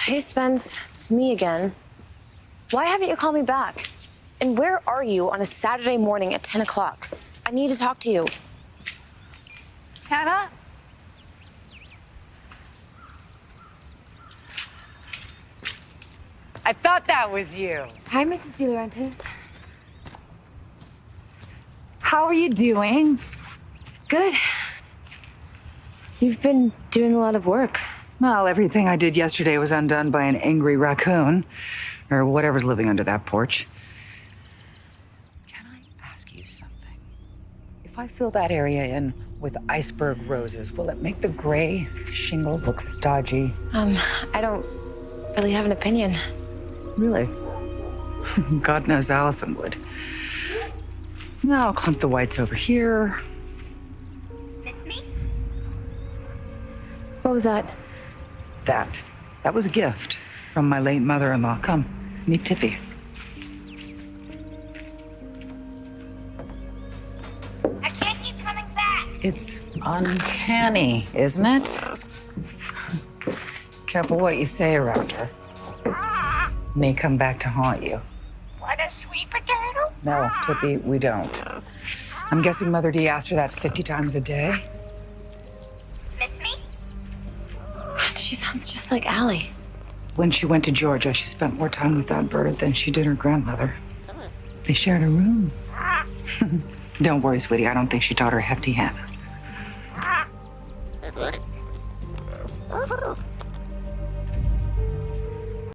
Hey, Spence. It's me again. Why haven't you called me back? And where are you on a Saturday morning at 10 o'clock? I need to talk to you. Hanna? I thought that was you. Hi, Mrs. De Laurentiis. How are you doing? Good. You've been doing a lot of work. Well, everything I did yesterday was undone by an angry raccoon, or whatever's living under that porch. Can I ask you something? If I fill that area in with iceberg roses, will it make the gray shingles look stodgy? I don't really have an opinion. Really? God knows Allison would. Now I'll clump the whites over here. Miss me? What was that? That was a gift from my late mother-in-law. Come, meet Tippy. I can't keep coming back. It's uncanny, isn't it? Careful what you say around her. May come back to haunt you. What a sweet potato. No, Tippy, we don't. I'm guessing Mother D asked her that 50 times a day. Miss me? God, she sounds just like Allie. When she went to Georgia, she spent more time with that bird than she did her grandmother. They shared a room. Don't worry, sweetie. I don't think she taught her hefty Hanna.